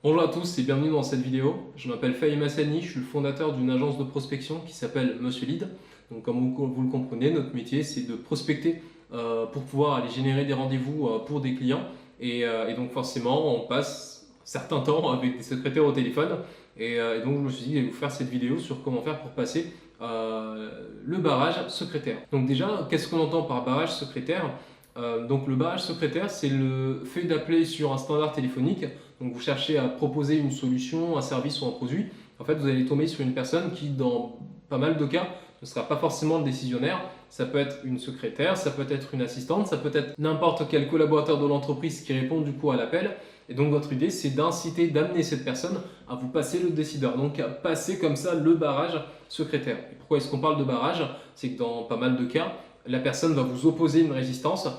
Bonjour à tous et bienvenue dans cette vidéo. Je m'appelle Fahim Hassani, je suis le fondateur d'une agence de prospection qui s'appelle Monsieur Lead. Donc comme vous le comprenez, notre métier c'est de prospecter pour pouvoir aller générer des rendez-vous pour des clients. Et donc forcément on passe certains temps avec des secrétaires au téléphone. Et donc je me suis dit de vous faire cette vidéo sur comment faire pour passer le barrage secrétaire. Donc déjà, qu'est-ce qu'on entend par barrage secrétaire? Donc le barrage secrétaire, c'est le fait d'appeler sur un standard téléphonique. Donc vous cherchez à proposer une solution, un service ou un produit. En fait, vous allez tomber sur une personne qui, dans pas mal de cas, ne sera pas forcément le décisionnaire. Ça peut être une secrétaire, ça peut être une assistante, ça peut être n'importe quel collaborateur de l'entreprise qui répond du coup à l'appel. Et donc votre idée, c'est d'inciter, d'amener cette personne à vous passer le décideur, donc à passer comme ça le barrage secrétaire. Et pourquoi est-ce qu'on parle de barrage? C'est que dans pas mal de cas, la personne va vous opposer une résistance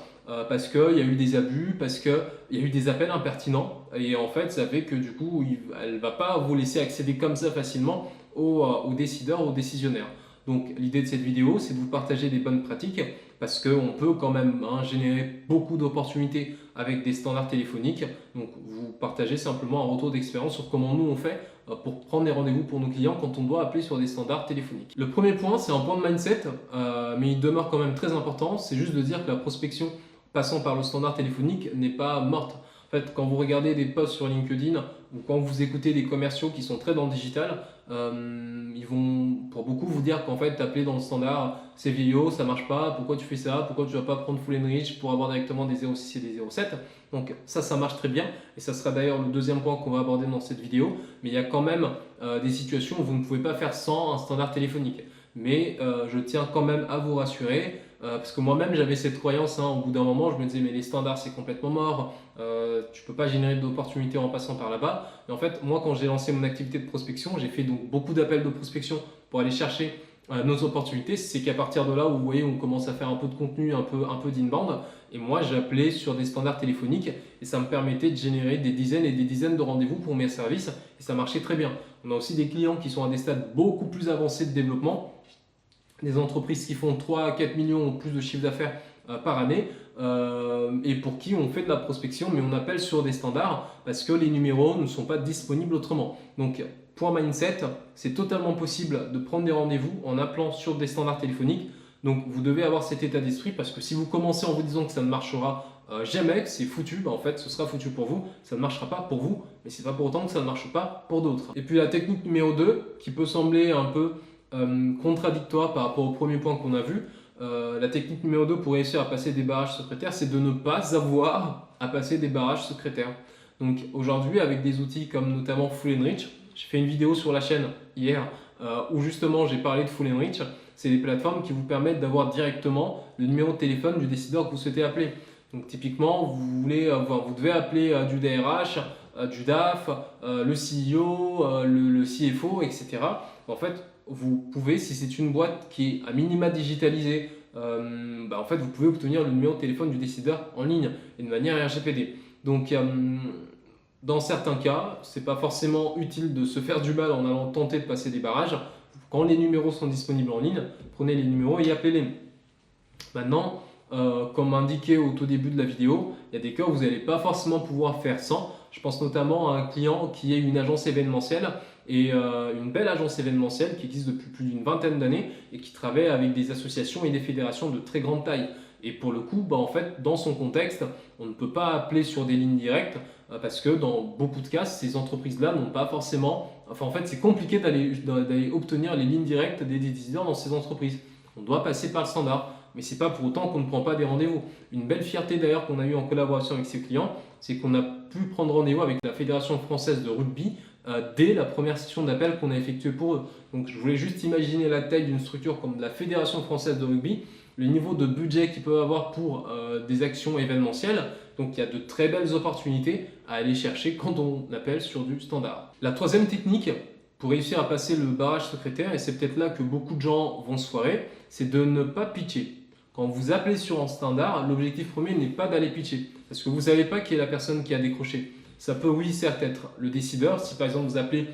parce qu'il y a eu des abus, parce qu'il y a eu des appels impertinents. Et en fait, ça fait que du coup, elle ne va pas vous laisser accéder comme ça facilement aux décideurs, aux décisionnaires. Donc l'idée de cette vidéo, c'est de vous partager des bonnes pratiques parce qu'on peut quand même générer beaucoup d'opportunités avec des standards téléphoniques. Donc vous partagez simplement un retour d'expérience sur comment nous on fait pour prendre des rendez-vous pour nos clients quand on doit appeler sur des standards téléphoniques. Le premier point, c'est un point de mindset, mais il demeure quand même très important. C'est juste de dire que la prospection passant par le standard téléphonique n'est pas morte. En fait, quand vous regardez des posts sur LinkedIn ou quand vous écoutez des commerciaux qui sont très dans le digital, ils vont pour beaucoup vous dire qu'en fait, t'appeler dans le standard, c'est vieillot, ça marche pas, pourquoi tu fais ça, pourquoi tu vas pas prendre Full Enrich pour avoir directement des 06 et des 07. Donc ça marche très bien et ça sera d'ailleurs le deuxième point qu'on va aborder dans cette vidéo. Mais il y a quand même des situations où vous ne pouvez pas faire sans un standard téléphonique. Mais je tiens quand même à vous rassurer. Parce que moi-même j'avais cette croyance, au bout d'un moment je me disais mais les standards c'est complètement mort, tu peux pas générer d'opportunités en passant par là-bas. Et en fait moi quand j'ai lancé mon activité de prospection, j'ai fait donc beaucoup d'appels de prospection pour aller chercher nos opportunités. C'est qu'à partir de là où vous voyez on commence à faire un peu de contenu, un peu d'inbound, et moi j'appelais sur des standards téléphoniques et ça me permettait de générer des dizaines et des dizaines de rendez-vous pour mes services et ça marchait très bien. On a aussi des clients qui sont à des stades beaucoup plus avancés de développement, des entreprises qui font 3 à 4 millions ou plus de chiffre d'affaires par année et pour qui on fait de la prospection mais on appelle sur des standards parce que les numéros ne sont pas disponibles autrement. Donc point mindset, c'est totalement possible de prendre des rendez-vous en appelant sur des standards téléphoniques. Donc vous devez avoir cet état d'esprit parce que si vous commencez en vous disant que ça ne marchera jamais, que c'est foutu, en fait ce sera foutu pour vous, ça ne marchera pas pour vous, mais c'est pas pour autant que ça ne marche pas pour d'autres. Et puis la technique numéro 2 qui peut sembler un peu contradictoire par rapport au premier point qu'on a vu. La technique numéro 2 pour réussir à passer des barrages secrétaires, c'est de ne pas avoir à passer des barrages secrétaires. Donc aujourd'hui, avec des outils comme notamment Full Enrich, j'ai fait une vidéo sur la chaîne hier où justement j'ai parlé de Full Enrich. C'est des plateformes qui vous permettent d'avoir directement le numéro de téléphone du décideur que vous souhaitez appeler. Donc typiquement, vous devez appeler du DRH, du DAF, le CEO, le CFO, etc. En fait, vous pouvez, si c'est une boîte qui est à minima digitalisée, en fait, vous pouvez obtenir le numéro de téléphone du décideur en ligne et de manière RGPD. Donc, dans certains cas, ce n'est pas forcément utile de se faire du mal en allant tenter de passer des barrages. Quand les numéros sont disponibles en ligne, prenez les numéros et appelez-les. Maintenant, comme indiqué au tout début de la vidéo, il y a des cas où vous n'allez pas forcément pouvoir faire sans. Je pense notamment à un client qui est une agence événementielle et une belle agence événementielle qui existe depuis plus d'une vingtaine d'années et qui travaille avec des associations et des fédérations de très grande taille. Et pour le coup, en fait, dans son contexte, on ne peut pas appeler sur des lignes directes parce que dans beaucoup de cas, ces entreprises-là n'ont pas forcément... Enfin, en fait, c'est compliqué d'aller obtenir les lignes directes des décideurs dans ces entreprises. On doit passer par le standard. Mais ce n'est pas pour autant qu'on ne prend pas des rendez-vous. Une belle fierté d'ailleurs qu'on a eue en collaboration avec ses clients, c'est qu'on a pu prendre rendez-vous avec la Fédération française de rugby dès la première session d'appel qu'on a effectuée pour eux. Donc je voulais juste imaginer la taille d'une structure comme la Fédération française de rugby, le niveau de budget qu'ils peuvent avoir pour des actions événementielles. Donc il y a de très belles opportunités à aller chercher quand on appelle sur du standard. La troisième technique pour réussir à passer le barrage secrétaire, et c'est peut-être là que beaucoup de gens vont se foirer, c'est de ne pas pitcher. Quand vous appelez sur un standard, l'objectif premier n'est pas d'aller pitcher, parce que vous ne savez pas qui est la personne qui a décroché. Ça peut, oui, certes être le décideur. Si par exemple vous appelez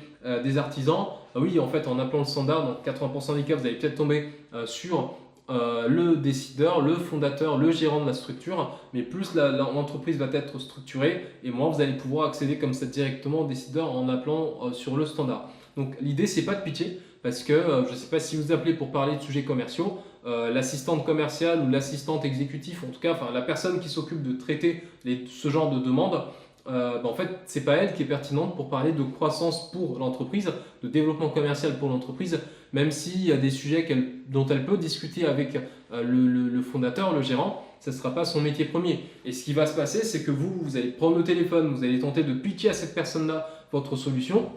des artisans, oui, en fait, en appelant le standard, dans 80% des cas, vous allez peut-être tomber sur le décideur, le fondateur, le gérant de la structure, mais plus l'entreprise va être structurée et moins vous allez pouvoir accéder comme ça directement au décideur en appelant sur le standard. Donc l'idée c'est pas de pitcher parce que je ne sais pas si vous appelez pour parler de sujets commerciaux, l'assistante commerciale ou l'assistante exécutif, en tout cas la personne qui s'occupe de traiter ce genre de demande, en fait, c'est pas elle qui est pertinente pour parler de croissance pour l'entreprise, de développement commercial pour l'entreprise, même s'il y a des sujets dont elle peut discuter avec le fondateur, le gérant, ce ne sera pas son métier premier. Et ce qui va se passer, c'est que vous allez prendre le téléphone, vous allez tenter de pitcher à cette personne-là votre solution,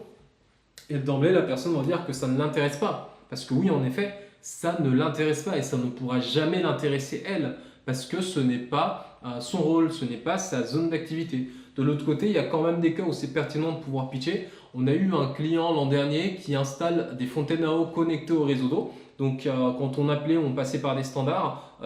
et d'emblée, la personne va dire que ça ne l'intéresse pas. Parce que oui, en effet, ça ne l'intéresse pas et ça ne pourra jamais l'intéresser elle, parce que ce n'est pas son rôle, ce n'est pas sa zone d'activité. De l'autre côté, il y a quand même des cas où c'est pertinent de pouvoir pitcher. On a eu un client l'an dernier qui installe des fontaines à eau connectées au réseau d'eau. Donc quand on appelait, on passait par des standards.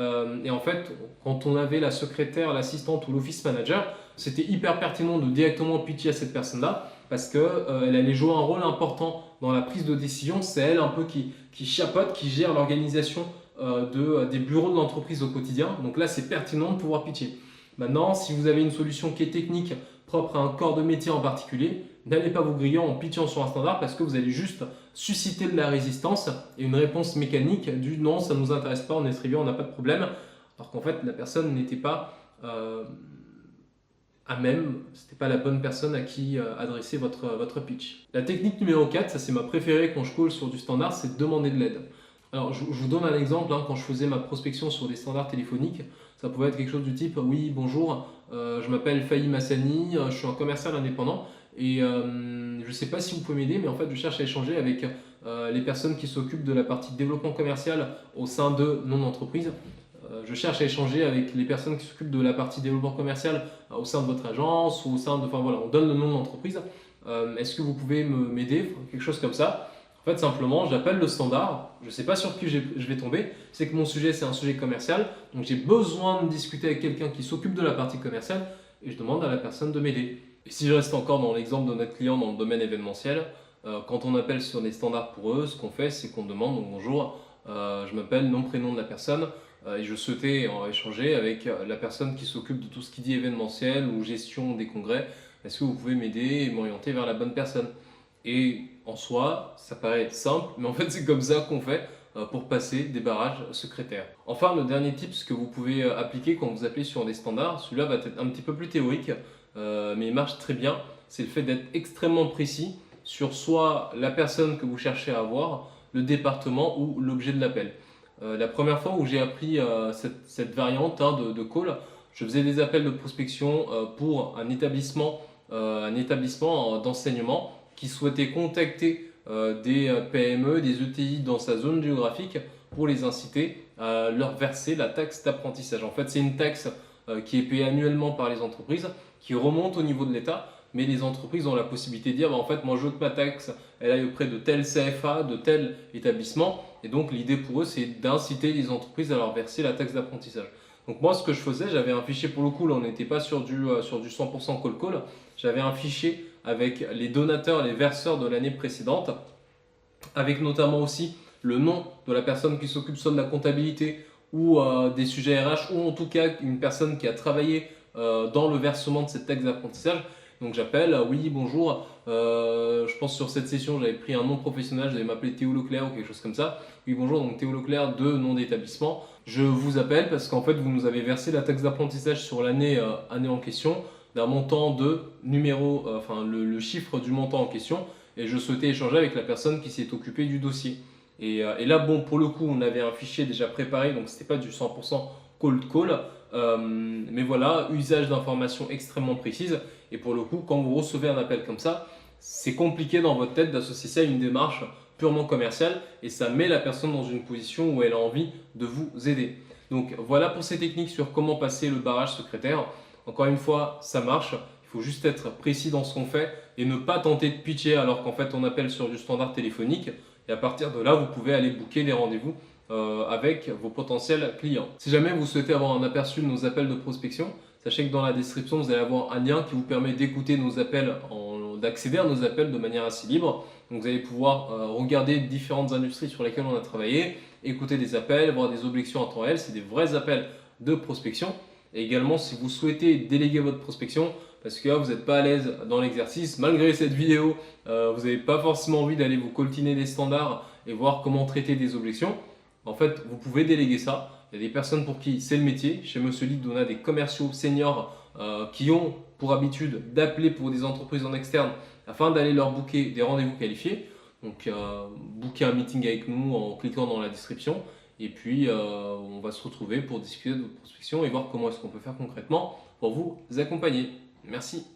Et en fait, quand on avait la secrétaire, l'assistante ou l'office manager, c'était hyper pertinent de directement pitcher à cette personne-là parce qu'elle allait jouer un rôle important dans la prise de décision. C'est elle un peu qui chapeaute, qui gère l'organisation des bureaux de l'entreprise au quotidien. Donc là, c'est pertinent de pouvoir pitcher. Maintenant, si vous avez une solution qui est technique, propre à un corps de métier en particulier, n'allez pas vous griller en pitchant sur un standard parce que vous allez juste susciter de la résistance et une réponse mécanique du non, ça ne nous intéresse pas, on est très bien, on n'a pas de problème. Alors qu'en fait, la personne n'était pas à même, c'était pas la bonne personne à qui adresser votre pitch. La technique numéro 4, ça c'est ma préférée quand je call sur du standard, c'est de demander de l'aide. Alors je vous donne un exemple, quand je faisais ma prospection sur des standards téléphoniques, ça pouvait être quelque chose du type oui bonjour, je m'appelle Fahim Hassani, je suis un commercial indépendant et je ne sais pas si vous pouvez m'aider, mais en fait je cherche à échanger avec les personnes qui s'occupent de la partie développement commercial au sein de mon entreprise. Je cherche à échanger avec les personnes qui s'occupent de la partie développement commercial au sein de votre agence ou au sein de, enfin voilà, on donne le nom de l'entreprise. Est-ce que vous pouvez m'aider, quelque chose comme ça. En fait, simplement, j'appelle le standard, je ne sais pas sur qui je vais tomber, c'est que mon sujet, c'est un sujet commercial, donc j'ai besoin de discuter avec quelqu'un qui s'occupe de la partie commerciale et je demande à la personne de m'aider. Et si je reste encore dans l'exemple de notre client dans le domaine événementiel, quand on appelle sur des standards pour eux, ce qu'on fait, c'est qu'on demande donc, bonjour, je m'appelle, nom, prénom de la personne, et je souhaitais échanger avec la personne qui s'occupe de tout ce qui dit événementiel ou gestion des congrès. Est-ce que vous pouvez m'aider et m'orienter vers la bonne personne? Et en soi, ça paraît simple, mais en fait c'est comme ça qu'on fait pour passer des barrages secrétaires. Enfin, le dernier tip que vous pouvez appliquer quand vous appelez sur des standards, celui-là va être un petit peu plus théorique, mais il marche très bien, c'est le fait d'être extrêmement précis sur soit la personne que vous cherchez à avoir, le département ou l'objet de l'appel. La première fois où j'ai appris cette variante de call, je faisais des appels de prospection pour un établissement d'enseignement qui souhaitait contacter des PME, des ETI dans sa zone géographique pour les inciter à leur verser la taxe d'apprentissage. En fait, c'est une taxe qui est payée annuellement par les entreprises, qui remonte au niveau de l'État, mais les entreprises ont la possibilité de dire en fait, moi je veux que ma taxe elle aille auprès de tel CFA, de tel établissement, et donc l'idée pour eux c'est d'inciter les entreprises à leur verser la taxe d'apprentissage. Donc moi ce que je faisais, j'avais un fichier pour le coup, là on n'était pas sur du 100% call, j'avais un fichier avec les donateurs, les verseurs de l'année précédente, avec notamment aussi le nom de la personne qui s'occupe soit de la comptabilité ou des sujets RH, ou en tout cas une personne qui a travaillé dans le versement de cette taxe d'apprentissage. Donc j'appelle, oui bonjour, je pense sur cette session j'avais pris un nom professionnel, j'allais m'appeler Théo Leclerc ou quelque chose comme ça. Oui bonjour, donc Théo Leclerc de nom d'établissement. Je vous appelle parce qu'en fait vous nous avez versé la taxe d'apprentissage sur l'année en question, d'un montant de numéro, le chiffre du montant en question, et je souhaitais échanger avec la personne qui s'est occupée du dossier. Et là bon pour le coup on avait un fichier déjà préparé, donc c'était pas du 100% cold call. Mais voilà, usage d'informations extrêmement précises. Et pour le coup, quand vous recevez un appel comme ça, c'est compliqué dans votre tête d'associer ça à une démarche purement commerciale et ça met la personne dans une position où elle a envie de vous aider. Donc voilà pour ces techniques sur comment passer le barrage secrétaire. Encore une fois, ça marche. Il faut juste être précis dans ce qu'on fait et ne pas tenter de pitcher alors qu'en fait on appelle sur du standard téléphonique. Et à partir de là, vous pouvez aller booker les rendez-vous avec vos potentiels clients. Si jamais vous souhaitez avoir un aperçu de nos appels de prospection, sachez que dans la description, vous allez avoir un lien qui vous permet d'écouter nos appels, d'accéder à nos appels de manière assez libre. Donc vous allez pouvoir regarder différentes industries sur lesquelles on a travaillé écouter des appels, voir des objections en temps réel. C'est des vrais appels de prospection. Et également, si vous souhaitez déléguer votre prospection, parce que là, vous n'êtes pas à l'aise dans l'exercice, malgré cette vidéo, vous n'avez pas forcément envie d'aller vous coltiner des standards et voir comment traiter des objections, en fait, vous pouvez déléguer ça. Il y a des personnes pour qui c'est le métier. Chez Monsieur Lead, on a des commerciaux seniors qui ont pour habitude d'appeler pour des entreprises en externe afin d'aller leur booker des rendez-vous qualifiés. Donc, booker un meeting avec nous en cliquant dans la description. Et puis, on va se retrouver pour discuter de votre prospection et voir comment est-ce qu'on peut faire concrètement pour vous accompagner. Merci.